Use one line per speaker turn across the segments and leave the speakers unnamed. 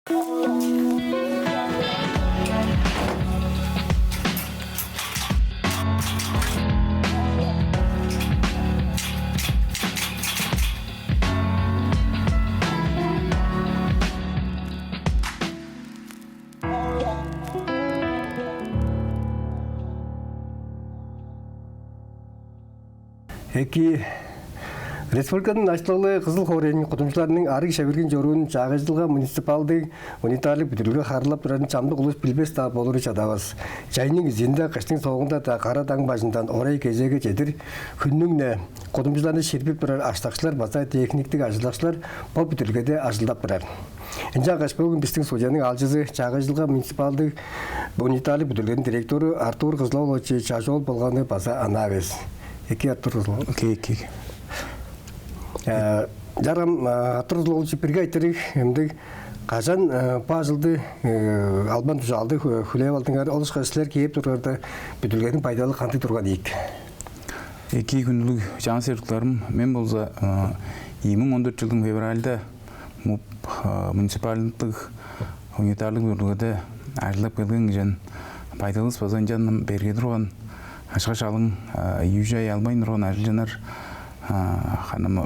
Эки Республиканың ачлыгы Кызыл Хоренин кутумчуларының арыг шабыргын жоруун чагыжылга муниципалдык унитарлык бүтүрүгө харылап туран чамдык улус билбес таап болуру чадабыз. Жайның изинде кыштын соогунда да кара таң башынан орай кезеге жетир күннүң не кутумчуларны ширпип турар аштакчылар баса техниктик ажылдакчылар бул бүтүрүгөдө ажылдап турар. Энжа каш бүгүн биздин студиянын алжызы чагыжылга муниципалдык унитарлык бүтүрүгөнүн директору Артур Кызылович Чажол болгону баса анабыз. Эки Артур
Окей.
Жарам Артур бирге айтырык эмди кажан пажылды албан тужалды хүлеп алдыңар олушка силер кийип турганда бүтүлгөнүн пайдалы кантый турган ийик.
Эки күндүлүк жаңы сервисларым мен болса 2014 жылдың февралда муниципалдык унитарлык бөлүгүдө ажылдап келген жан пайдалы базан жаным берге турган ашка шалың южай албай турган ажылжанар ханым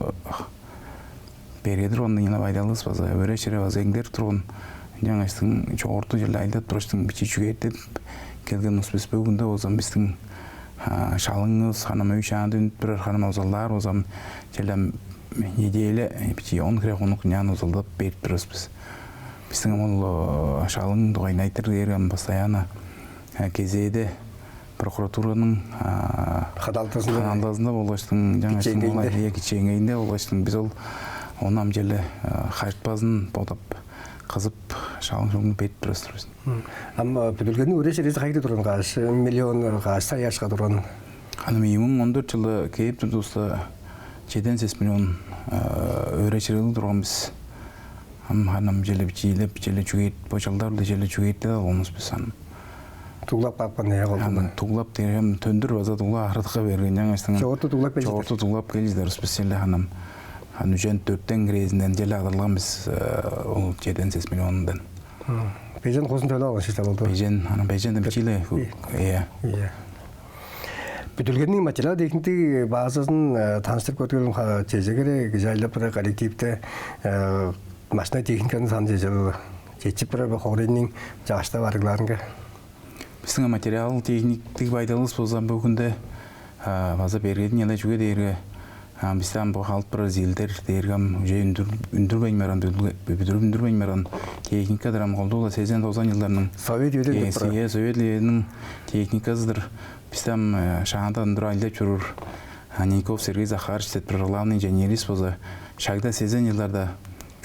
берге турган yana пайдалы база өрөчөрө базеңдер турган жаңаштын чогорту жерде айдап туруштун бичичүгө деп келген успес бүгүндө озам биздин шалыңыз ханым үйшандын бир ханым озалдар озам желем неделе бичи 10 грехонук нян озалдап берип турабыз биздин бул шалың дугайнайтыр деген постоянно кезеде прокуратуранын кадалтасында болуштун жаңа кичеңейинде болуштун биз ол онам желе хартбазын бодоп кызып шалың берип турабыз.
Ама бүтүлгөнүн өрөчөрөсү кайда турган каш миллион каш саяшка турган.
Ханым 2014 жылы кейип турдуста 7 миллион өрөчөрөлү турганбыз. Ханым желе бичилеп желе чүгейт бочалдар желе чүгейт деп алганбыз биз ханым.
Туглап капкан я голду.
Туглап дегем төндүр база тугла артыкка берген жаңаштын.
Чогорту
туглап келдиздер специаль ханым. Анужен 4-тен грезинден желе адырганбыз ол 7 миллиондан.
Бежен козун төлөп алган шиште болду.
Бежен бичиле. Иә.
Бүтүлгөнүн материал техниктик базасын таныштырып көргөн чежегере жайлап тура коллективде машина техниканын саны жежелди. Чечип тура Хоренин жашта барыгларынга.
Биздин материал техниктик пайдалыбыз болсо бүгүндө база берген эле жүгө дээрге бизден бу халык бир зилдер дээргем уже үндүрбөйн меран техника драм колдула 80-90 жылдарынын Совет техникасыдыр. Бизден шаганда андырайлап жүрүр Ников Сергей Захарович деп бир главный инженерист болсо шагда 80 жылдарда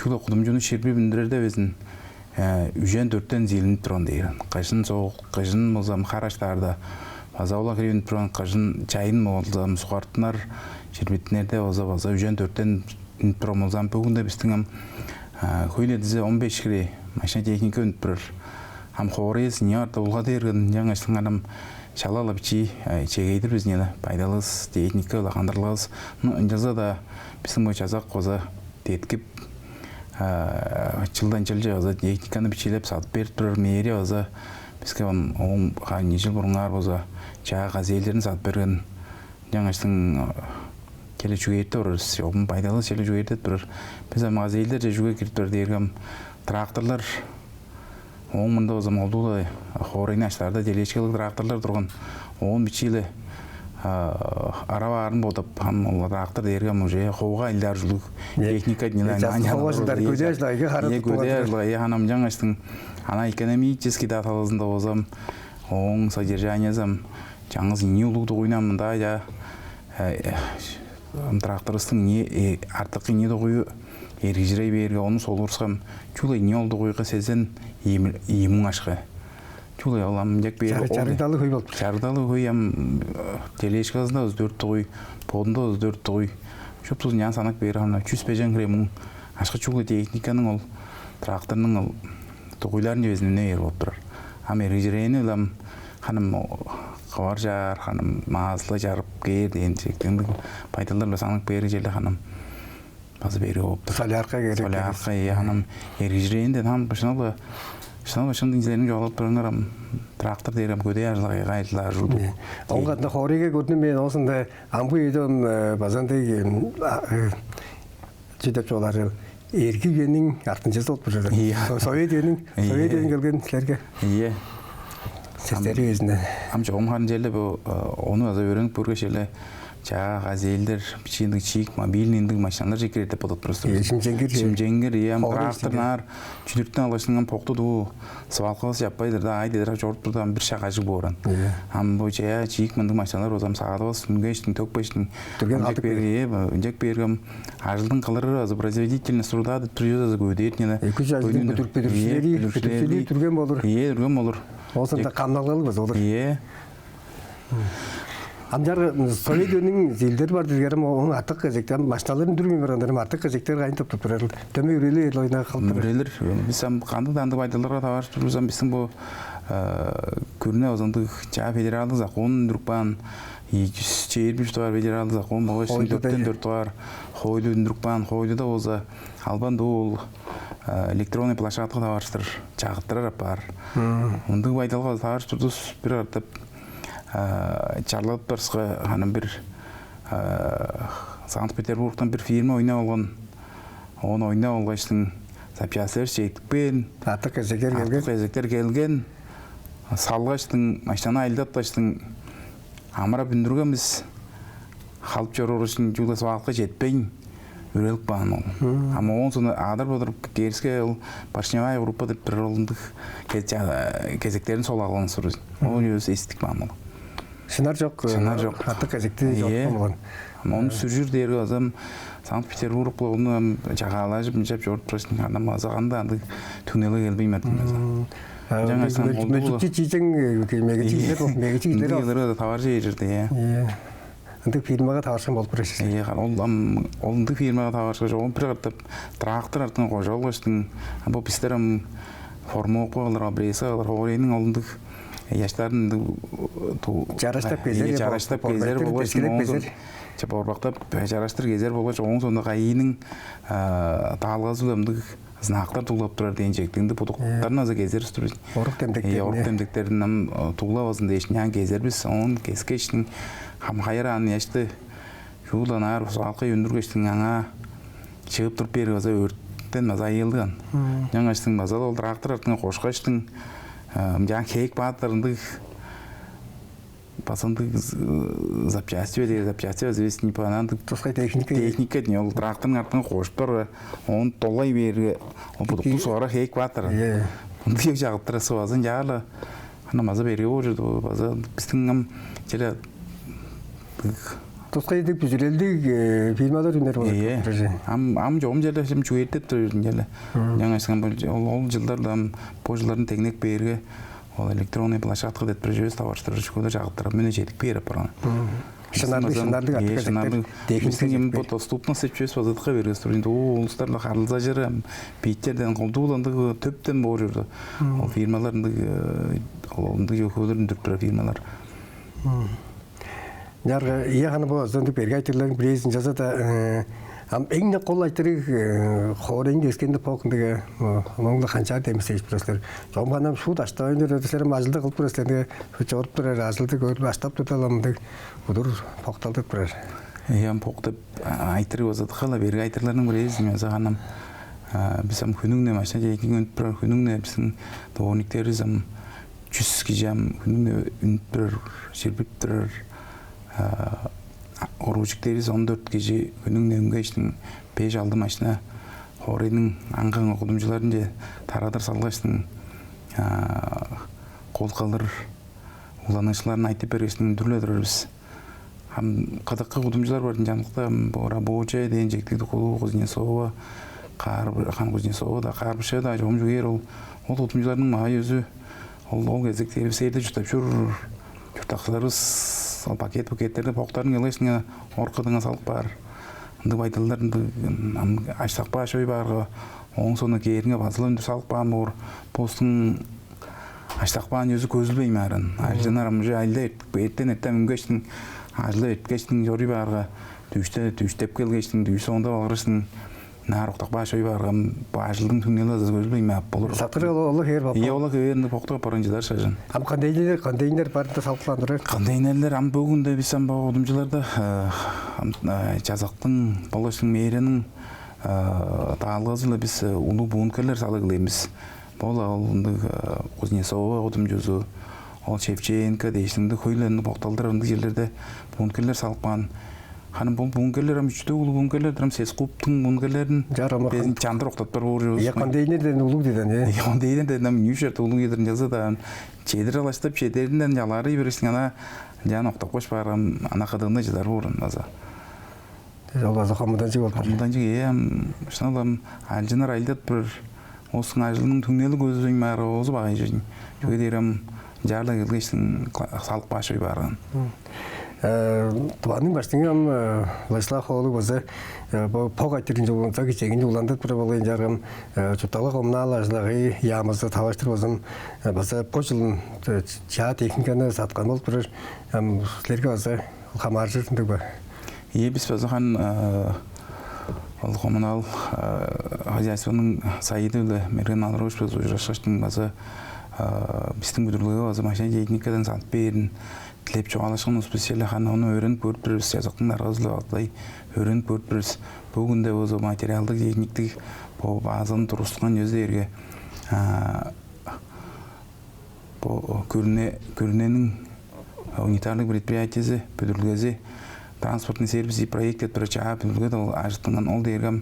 чула кудумжуну ширбип үндүрөрдө өзүн үжен 4-тен зилинип турган деген. Кышын соок, кышын болсам хараштарда базаула кирип турган кышын чайын болсам сукартынар ширбиттинерде база үжен 4-тен үнип турган болсам бүгүндө биздин көйлөдүзө 15 кири машина техника үнип турар. Хорез ньярда булга дерген жаңаштын анам шалала бичи чегейдир биз нене пайдалыс техника лагандырлабыз. Жаза да биздин мочазак коза теткип жылдан жылжы база техниканы бичилеп сатып берип турар мэрия база бизге он жыл бурунар база жаа газелдерин сатып берген жаңаштын келе жүгөйт турабыз. Жобун пайдалы келе жүгөйт турар. Биз газелдер же жүгө кирип турар дегем тракторлар он мында база молдулай хорейнаштарда делечкелик тракторлар турган он бичиле арабарын бодоп трактор дергем уже ховга илдар жылук техника ханам жаңаштын ана экономический даталызында бозам оң содержаниязам жаңыз не улугду куйнам мында я тракторыстын не артыкы не догую эргижирей берге onu солурсам чулай не олду куйга сезен иймиң ашка чулай алам жак бер
чардалы куй болуп
чардалы куй ам телешкасында 4 куй подында 4 куй шоптуз нян санак бер ана 100 пежен кремун ашка чулай техниканын ол трактордун ол тугуйларын өзүнө ер болуп турар ам эргижирейни лам ханым кабар жар ханым мазлы жарып кээ деген чектенди пайдалар санак бери жерде ханым базы бери болуп тур.
Солярка керек.
Солярка янам эрижиренде там башыналы шынын излерин жоолоп тургандар трактор дээрем көдө ажлага гайтлар жуду.
Оңгатна хориге көрдүм мен осунда амбу үйдөн базандай жүдөп жолары эрки үйөнүң артынчасы болуп жүрөт. Совет үйөнүн келген силерге.
Ие.
Сездери өзүнө.
Ам жоомхан жерде бу ону аза өрөнүп көргөшеле жаа газелдер, бичиндик чийик, мобильныйдык машиналар жекеретип болот просто. Шимжеңгер, ям тракторлар, жүдүрттөн алышынган поктуду, свалкабыз жаппайдыр да, айдедер жоруп турдан бир шагажы боран. Ам бу жаа чийик мындык машиналар озам саадыбыз сүнгөштүн, төкпөштүн, жек бергем, ажылдын кылыры азы производительность труда деп туржуза көдөтнеле.
200 ажылдын бүтүрүктери турген болур.
Турген болур.
Осында камналгалбыз олар. Амжар Совет үйөнүн зилдери бар дегерим onun артык кезектен машиналарын дүрмөй баргандарым артык кезектер кайын топтоп турар. Төмө үрелер ойна калып.
Үрелер биз ам кандык данды байдаларга табаш турсам биздин бу көрүнө озондук жаа федералдык закон дүркпан 221 бар федералдык закон болуш 4 бар хойлу дүркпан хойлу да болса албан дол электронный площадка табаштыр жагыттырар бар. Мындык байдалга табаш турдус бир артып Чарлатбергске анын бир Санкт-Петербургтан бир фирма ойнап алган. Оны ойнап алгачтын запчастьтер жетпен.
Артык кезектер
келген. Салгачтын машинаны айылдатпаштын амара бүндүргөнбүз. Халып жорор үчүн жула свалка жетпейин. Үрелик баан ол. Ама онсуны адар бодуруп кериске ол Поршневая группа деп бир олундук кезектерин сол алган сурuz. Ол өзү эстик баан ол.
Шынар жок. Артык кезекти жок болгон.
Onu sürücür değeri azam Sankt-Peterburg onu çağalaşıp mıcap jort turasın adam azağanda andı tünele gelbeymedim mesela.
Жаңа мөчүкчү чийсең мегичилер
да тавар жерде я.
Андык фирмага таварсан болуп бересиз.
Ол андык фирмага таварса жогон бир каттап трактор артын кожолгоштун бу пистерим форма окугаларга брейса алар оренин алдык яштарын
жараштап кезер
болуш Чапорбактап жараштыр кезер болгач оң сонда кайынын таалгазыламдык знактар туулап турар деген жектинди продукттарын аза кезер туруп.
Орук
темдектерин туулабасын дешнян кезербиз. Он кескештин хамхайран яшты жууланар салкы өндүргөштүн аңа чыгып туруп берип аза өрттен аза айылдыган. Жаңаштын базал ол трактор артына кошкачтын жаңа кейк баатырындык пасандык запчасти известный непонятный техника не ол трактордун артына коштор он толай берге ол продукту сора хейк баатыр мынтип жагыптыра суазын жаала ана маза берип жүрдү база биздин желе
Тоскай деп жүрелдик фирмалар үнөр болот.
Ам жом жерде чуеттеп турдун желе. Жаңа айткан ол жылдарда пожлардын техник берге ол электронный площадка деп жүрөбүз табаштырып көдө жагыптырып мына жетип берип барган.
Шынардык артык
техник бут доступность сөз вазатка берген студент улустарда карлыза жер питтерден колдууландыгы төптөн боор жүрдү. Ол фирмалардын олондук жоколордун дүртүрө фирмалар.
Нарга яханы бу зондук бергайтырларын билесин жазата эң кол айтырыг хоренди эскенде покундага моңда канча демсеж прослер. Жомганам шууд аштайнер өтөсөрөм ажылда кылып прослерге чогуруп турар ажылды көрүп баштап туталамдык будур покталдып турар.
Ям поктап айтырыг озат кала бергайтырларын билесин жазганам. Бисам күнүңнө машина жейкин өнүп турар күнүңнө биздин доониктеризм 100 кижам күнүңнө өнүп турар шербип турар. Оружиктериз 14 киши күнүңнө өңгөштүн 5 алды машина хоренин аңган окудумчуларын же тарадыр салгачтын кол калыр уланышыларын айтып бергечтин дүрлөдүрбүз. Кадакка окудумчулар бар жаныкта рабочий деген жектикти кулу Кузнецова, Хан Кузнецова да Карбыша да жомжугер ол окудумчулардын мага өзү ол кезекте сейде жутап жүр. Журтакчыларыбыз пакеттерди поктарын келешине оркадыңа салып бар. Ынды байдалдарын ачсакпа ашой барга оң сону кериңе басылып салып бар бор. Постун ачсакпан өзү көзүлбөй марын. Ажынарым же айылда эртен үнгөштүн ажылы эткечтин жори барга түштеп келгечтин дүйсө онда багырыштын нарықтық башой барғам башылдың түннелі көзбей мәп болыр.
Сатыры олы хер бапа.
Олы көверінді поқтыға паранжылар шажын.
Қандайнелер барында салқыландырыр?
Қандайнелер бүгінде біз ұдымжыларда жазақтың, болашың мейренің тағалғазылы біз ұлы буынкерлер салығылаймыз. Бұл Кузнецова ұдымжызу, ол Шевченко дейшіңді көйлерінді боқталдырынды жерлерде буынкерлер салықпаған. Ханым бұл буынкерлер үчті ұлы буынкерлер, сез құптың буынкерлерін безін чандыр оқтаттар болыр.
Қандайнелерден ұлы деден,
Қандайнелерден нүйшерті ұлы едірін жазы да чедір алаштап, чедерінден жалары бересің ана жан оқтап қош барам, ана қадығында жыдар болырын база.
Жалбазы қамыдан жек олып.
Қамыдан жек, шыналам, әлжінар айлдат бір осың ажылының түңнелі көзің мәрі өзі бағай жүрін. Жүге дейрім, жарлы келгештің салық башы барған.
Туаның баштыңам Владислав Холы базы пог айтырын жолында кечегин жоландырып бір болайын жарғым жұтталық омнал ажлағы ямызды таваштыр базым базы пошылын ча техниканы сатқан болып бір сілерге базы қамар жүрдік ба?
Біз базыған ол коммунал хозяйствоның сайыды өлі мерген алырош біз ұжырашаштың базы біздің бүдірлігі базы машина техникадан сатып берін тілеп жоғалашығын специалы қана оны өрініп көріп біріз, жазықтың арғызылы атылай өрініп көріп біріз. Бүгінде өзі материалдық, техниктік базының тұрыстыған өздерге көріненің унитарлық предприятиясы, бүдірлгізі, транспортный сервисы проекттет бір чаға бүдірлгеді ажыттыңған ол дергім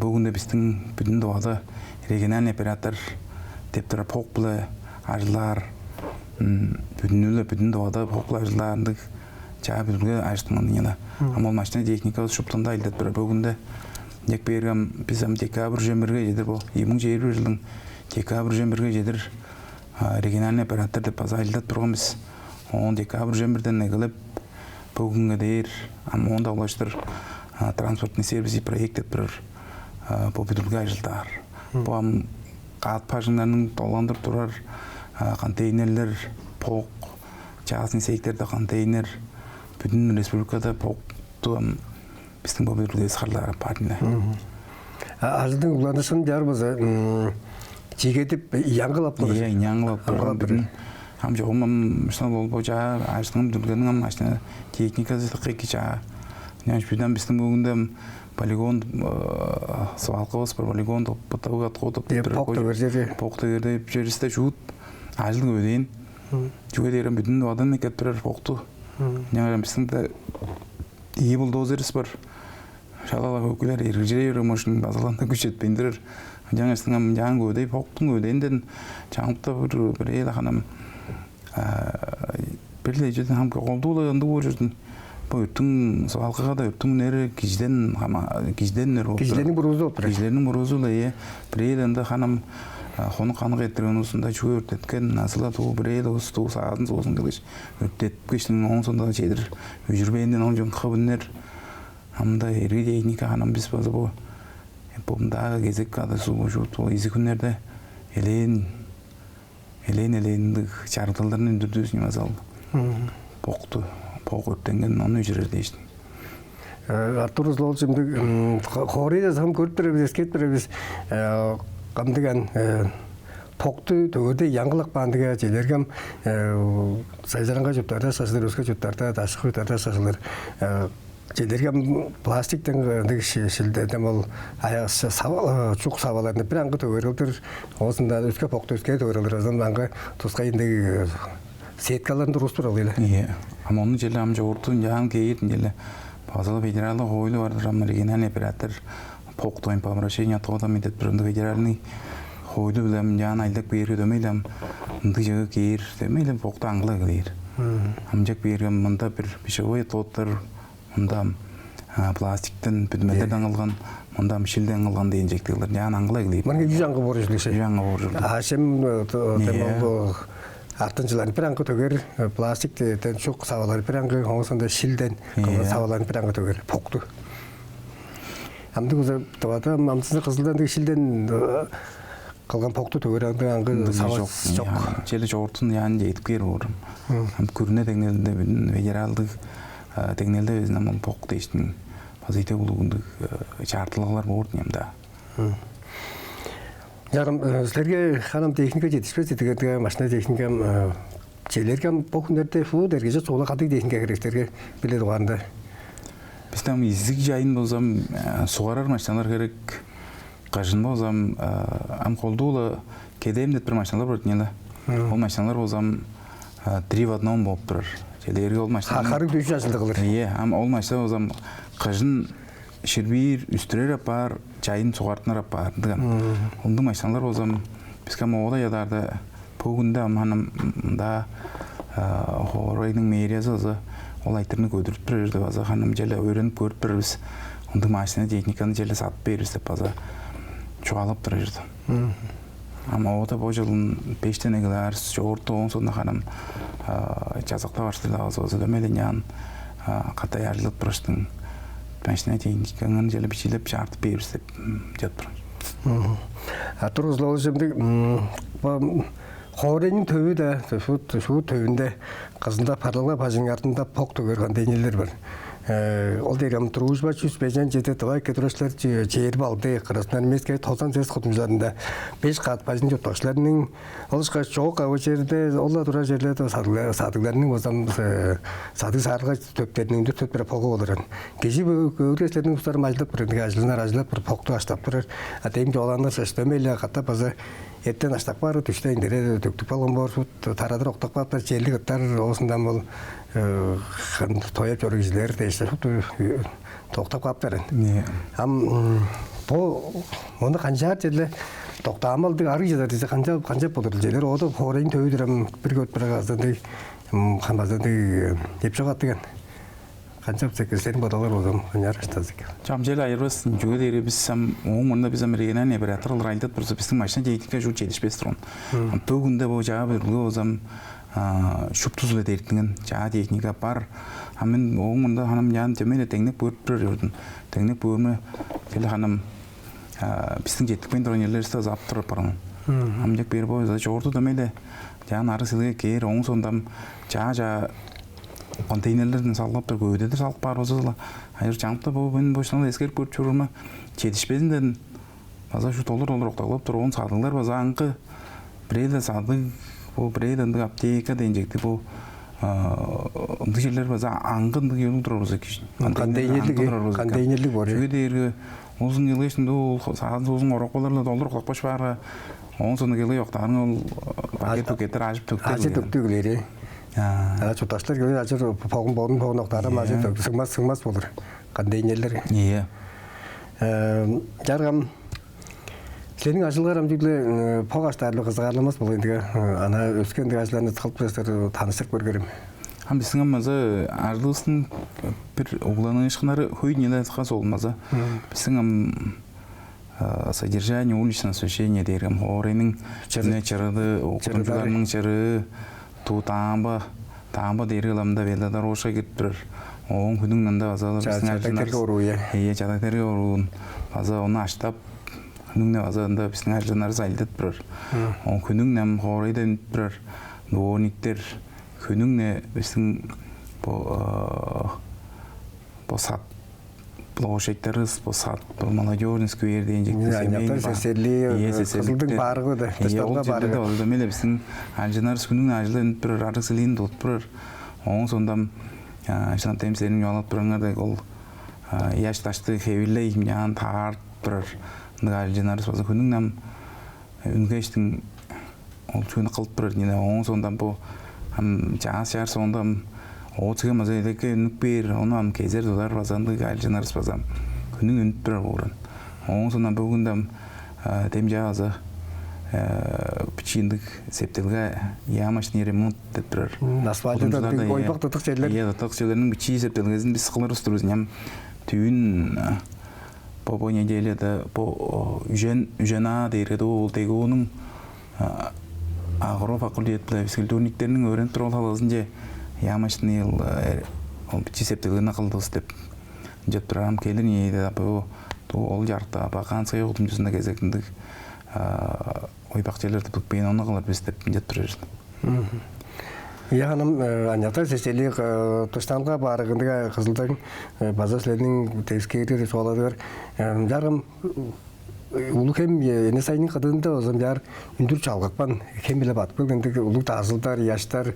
бүгінде біздің бүтін доғады региональный оператор деп тұры поқ бұлы ажылар бүтін доғада поқлажыларындық чаға бүділге ажыттыңын еңелі. Амал машина техникасы шуптында әлдет бір бүгінде дек бергім біздім декабр 21-ге жедір бұл 2021 жылдың декабр 21-ге жедір региональный оператор деп база әлдет тұрғымыз. Он декабр 21-ден әгіліп бүгінгі дейір онда олаштыр транспортный сервисы проекттет бір бұл бүділге ажылдар. Бұл қағат пажыңдарының толандырып тұрар контейнерлер, поқ, частный секторда контейнер, бүтін республикада поқты біздің бұл бүділге сқарлары партнерлі.
Ажылдың ұландырсын жар базы жегетіп яңғылап тұрыр?
Иә, яңғылап тұрған бүтін. Жоғым бұл жаға ажылдың бүділгенің машина техникасы қекі жаға. Бүтін біздің бүгінде полигон свалқа осы бір полигон бұттауға атқотып поқты көрді жерісті жүгіт ажылдың өдейін жүге дейрім бүтін одан мекет бірер поқты жаңарам біздің де ие бұл дозеріс бар шалала көкілер ергіжері ерім ұшының базаланда күш етпейіндірір жаңарсың жаң өдей поқтың өдейінден жаңыпта бір елі қанам бірлей жүрдің хамқа қолды олай онды ол жүрдің Бұйттың суалқыға да өптің нері кежден нері олды.
Кежденің бұрызы олды?
Кежденің бұрызы олды, бір елінде қаным қоны қанық еттірген осында жүге өртеткен, насыла туы бір ел осы туы сағадың соғысын келеш. Өртетіп кешінің оң сонда жедір, өжірбейінден оң жөн қабынер. Амында ерге техника қанам біз базы бұл. Бұмдағы кезек қады су бұл жұрт ол езі күнлерде елейіндік жарықталдарын үндірдесіне мазалды. Поқты. Поқ өттенген оны жүрер дейшін.
Артур Злол жымды қорейді зағым көріп бірі біз, ескет бірі біз қамдыған поқты төгірде яңғылық бандыға желергім сайзаранға жүптарда сасылыр, өске жүптарда, дашық жүптарда сасылыр. Желергім пластиктің шілдерден ол аяқсы чуқ саваларында бір аңғы төгірілдір, осында өске поқты өске төгірілдір, азан аңғы тұсқа ендегі сеткаларын дұрыс тұр алайлы.
Иә, ama onun jelli amca ortun jahan кейетін jelli Базалы федералдық ойлы барды жамын региональный оператор поқтойын по обращению тоғда медет бірінді федеральный қойды білем жан айлық берге дөмейлем мұнды жағы кейір дөмейлем поқты аңғылы келейір. Амжак берге мұнда бір пешевой тоттыр, мұнда пластиктен бүдмелерден алған, мұнда мүшілден алған дейін жектелер жан аңғылы келейір.
Мұнға жүз аңғы бор жүрдікші?
Жүз аңғы бор жүрдік.
Ашем артынчыларын бір аңғы төгер, пластиктен шоқ савалары бір аңғы, оңысында шілден саваларын бір аңғы төгер, поқты. Амды көзі табады, амтысында қызылдан шілден қалған поқты төгер аңғы сава жоқ.
Желі жоғыртын яғын жетіп кер орым. Көріне тегнелді федералдық тегнелді өзінен бұл поқ дейштің Azite bulunduk çartılıklar boğurt nemda.
Yarım sizlerge hanım teknika yetişmez dediğinde maşina teknikam şeylerken bu günlerde şu derece soğuk katık teknika gereklerge bile doğanda.
Biz tam izlik jayın bozam suğarar maşinalar gerek. Кажын бозам ам колдула кедем деп бир машиналар бар нела. Ол машиналар бозам 3 в 1 болуп турар. Желерге ол машина.
Харык дөш ашылды кылыр.
Ие, ам ол машина бозам кажын ширбир үстүрөр апар, жайын сугартынар апар деген. Онду машиналар бозам бизге мода ядарда бүгүндө аманам да хоройдун мэриясы ол айтырны көдүрүп берди база ханым желе өйрөнүп көрүп беребиз. Онду машина техниканы желе сатып беребиз деп база çoğalıp dururdu. Ama o da bu yılın 5 taneler çoğurdu onun sonunda hanım yazıkta başladı az olsa demeden yan kata yarılıp duruştun. Ben işte teknikanın jeli bir şeyle bir şartı berip жатыр.
Атырызлау şimdi Хооренин төбү да şu төбүндө кызында паралга бажың артында пок төгөргөн денелер бар. Ол дегем дружба чувствования жете давай кетирешлер жер балды кырасынан меске тозан сес кутумжарында 5 кат бажын жотошларынын олушка чок ава жерде олла тура жерлерде садыгларынын бозам сады сарга төптеринин төп бир погу болорун. Кежи көөрөслөрдүн устары мажлап бир ажлынар ажлап бир покту аштап турар. Атем жоландар системеле ката база Etten açtak var, düşte indire döktük balon var, taradır oktak var, çellik atlar olsundan bol toyap görücüler de işte toktak kaptırın. Ham bu onu kancar çelle toktamal diye arayıcılar diye kancar podurcular o da horeyin tövdürem bir göt bir gazdan diye kanbazdan diye yapacak Kançap sekreterin badalar oldum, kancar açtazdık.
Çamcayla ayırız, çünkü deri biz sam umunda biz Amerika'na ne bir atırıl raylıdır, burası bizim maçına teknikle şu çelişmez tron. Bugün de bu cevap bir o zaman şup tuzlu dertinin cevap teknika var. Hemen umunda hanım yan temelde teknik buyuruyordun. Teknik buyurma, şöyle hanım bizim teknik buyurunlar işte zaptır paran. Amcak bir boy zaten çoğurdu demeli. Can arasılığı ki onun sonunda cevap konteynerlerden sallap bir köydedir salып бар болса hayır çankta bu ben boşuna eskert көрүп жүрүрмө жетишпесинден база şu толур октоглоп турган садылар база аңкы бирейде сады бу бирейде аптека денжекти бу ынды жерлер база аңкынды келип турабыз контейнерлик бар жүгедерге узун жылы ичинде ул саат узун ороколорла толур кылып бара onun sonu geliyor yoktağın ol paketler açıp
töktüler. Çotaşlar geliyor acır pogum bodun pogum noktalara mazı töktü sığmaz olur. Konteynerler.
İyi.
Jargam senin açılgaram diyle pog açtarlı kızgarlamaz bol indi. Ana ösken ağaçlarını tıkıp besler tanışıp görgörüm.
Ham bizim amazı ardırsın bir oğlanışkınları hüyneler tıkas olmazı. Bizim содержание уличного освещения дерем хорының чырны чырды окутумчуларның чыры тамба дергаламда велдадар оша кетиптир оң күнүңнөн да азалар жадактерге уруун аза оны аштап күнүңне азанда биздин ажланар зайлдетпир оң күнүңнен хоройда үнтпир доониктер күнүңне биздин бо сат площадьтарыз босат молодежный сквер дейинче
кызылдын барыгы да
тасталга барыгы ол демеле биздин ажынарыз күнүн ажылын бир арысылын дотпур оң сондам ишан темсерин жолоп тураңар да ол яш ташты хевиллей ян тарт бир ажынарыз болсо күнүнөн үнгештин ол чуну кылып бир оң сондам бу жаас шаар сондам Oğuz'a mazayedeki nükbir, onu am kezer dolar bazandı galcınarız bazam. Günün ünüp bir oğran. Onun sonra bugün de temcağızı piçindik septilge yağmaşını remont ettirir.
Asfaltı da oypak tutuk şeyler.
Ya tutuk şeylerin piçi septilgezin biz sıkılır usturuz. Yam tüyün bu nedeniyle de bu üjena deyirdi o tegi onun agro fakültiyetli fiskiltoniklerinin öğrenip durul halazınca Yağmaşını yıl piçi septilgeni kıldız dep jettiram kelir neydi bu ol jarta bakan sayı okudumcusunda gezektindik oypak şeylerdi bükpeyin onu kılır biz dep jettiririz.
Яғаным анята сеселік тұштанға барығындыға қызылдың базаслерінің тескері соладығыр. Жарым улу кем эне сайын кадында озам жар үндүр чалгакпан кем биле батпы гендик улу тазылдар яштар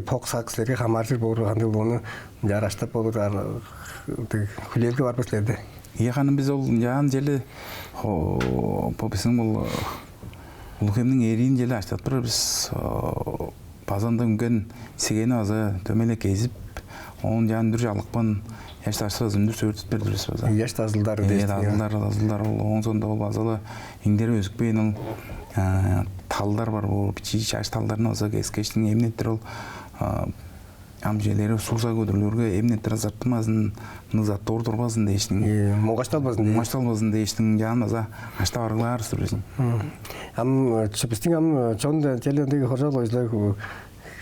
пок сакслерге хамарчы болгонду уну жар аштап болуп күлелге барбаслерди.
Яханым биз ол яан жели пописин бул улу кемдин эрин жели аштатпыр биз базанда үнген сигени азы төмеле кезип он жан дүр жалыкпан яш таштар зымдыр сөйтіп бердіріс база.
Яш тазылдар дейсің.
Тазылдар ол оң сонда ол базалы еңдері өзікпейін ол талдар бар, ол пичи чаш талдарына олса кескештің емнеттер ол амжелері сулса көдірлерге емнеттер азарттымазын, нызатты ордырбазын дейшінің.
Моғашталбазын дейшінің.
Моғашталбазын дейшінің жағын аза ашта барғылар сүресің.
Чөпістің чоң телендегі қоржал ойызлар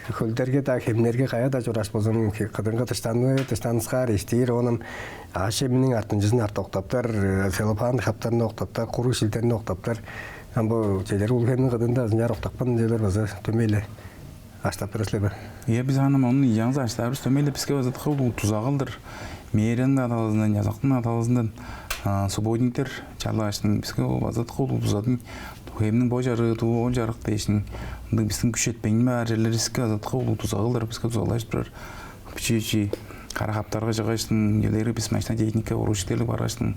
Хөлдерге да хемнерге кая да жураш болсам кыдырга тыштанысқа рештир оным ашеминин артынжысын артоктаптар селопан хаптарын октаптар куру шилтерин октаптар бу желер улхемин кыдында азынжар октакпан желер база төмейле аштап береслебе.
Биз анын онун жаңыз аштабыз төмейле бизге база кыл тузагылдыр. Мээренин аталызынан жазактын аталызынан субботниктер чалаштын бизге база кыл тузадын Хемнің бой жарығы, он жарық дейшін, біздің күш етпейін бәр жерлер іске азатқа олу тұзағылдар, бізге тұзағылайшы бірер пүчі қара қаптарға жағайшын, елері біз мәшіна техника, орушетерлік барғайшын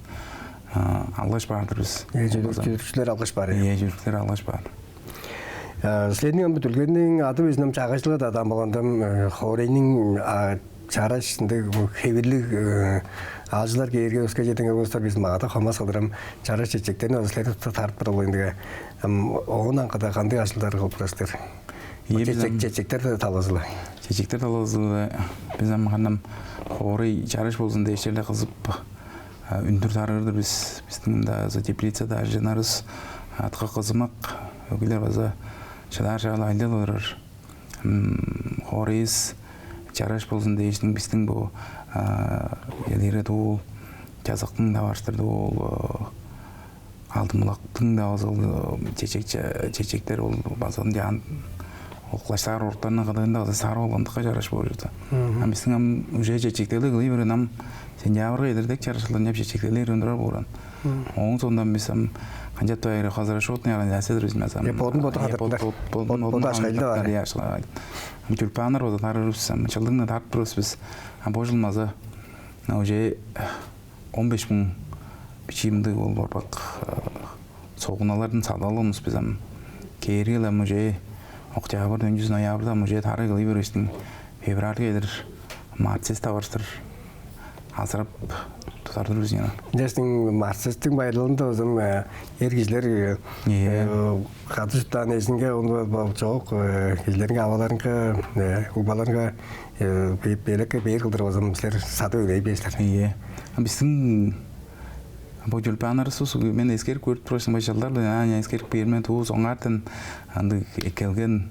алғаш бардыр біз.
Жүрікшілер алғаш бар.
Жүріктер алғаш бар.
Следінің бүтілгеннің ады өзінім чағайшылы да адам болғандым, Хорейнің чарашында хеверлік Ağacılar geyirge öske jetenge göster biz mağada xamas qıdırım çara çiçeklerini özleri tarıp bir olayındıga. Oğunan qıda qanday ağacılar qılpırastır. Çiçekler de talazılı.
Çiçekler talazılı. Biz qanam xorey çarış bolsun deyişlerle qızıp ündür tarırdır biz. Bizдің da teplitsada ajınarız. Atqa qızımaq. Ögüler baza şadar şağıl ayda olurur. Xoreyiz çarış bolsun deyişinin bizдің bu елері ол жазықтың да барыстырды ол алтынбұлақтың да чечектер ол базардың жан ол қылаштар ортарына қадағында сары болғандыққа жараш болып жүрді. Біздің уже чечектерлі қылай берген сен жабырға едірдек жарашылдан жап чечектерлер өндірар болған. Оң сондан біз қанжат байыры қазір шотын яғын әседір өзім әзім.
Подын боты қадырдыр. Боты ашқайлды бар.
Тюльпаныр ода тарырыз, чылдыңна тарып тұрыз біз. Божылмазы уже 15 мың бичимді ол барбақ соғыналардың садалымыз біз кейргелі уже октябр, 4 ноябрда уже тары қылы берістің февраль келір, марцес таварыстыр азырап тұтардыр өзіне.
Дестің марцестің байлығында өзім ергізлер қатышыптан есінге жоқ кезлеріңе аваларыңға, ұбаларыңға белекке бейір қылдыр өзім сілер сады өйлей бейсілер.
Біздің бұл жүлпанары сұсы мен ескеріп көріп тұрасың байшалдарды, ескеріп бермен туыз оңартын келген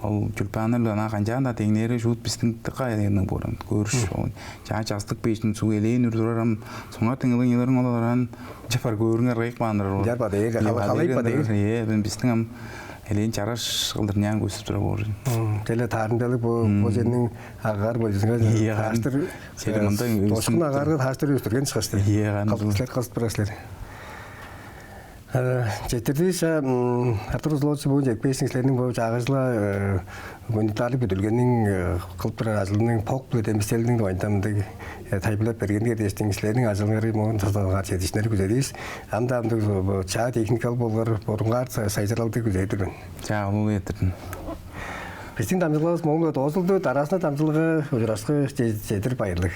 ол жүлпаныр қанжағында теңнері жұт біздің қайдағының болын көріш. Жаңа жастық бейшін су елейін үрдірарам, соңар теңелің елерің оларан жапар көріңер райық бағындырыр.
Жарбады, қалайып бады.
Біздің Элен чараш кылдырнян көсүп тура болду.
Теле тарындалык бу жердин агар болжусунга таштыр. Тошкун агарга таштыр өстүрген чыгышты. Калпычлар калпыраслар. Жетирдиш Артур Злотчу бу жекпесиңлердин бу жагыжла гуманитарлык бүтүлгөнүн кылпыр ажылынын пок демиселдин ойдамдык тайбылап бергенге дештиңиздердин ажылгары могун тазаланга жетишнери күзөйбүз. Анда чаа техникалык болгор борунга сайжыралды күзөйдүрүн.
Чаа бул этирдин.
Биздин дамжылыгыбыз могун өтө озулду, арасында дамжылыгы ужурашкы жетир байырлык.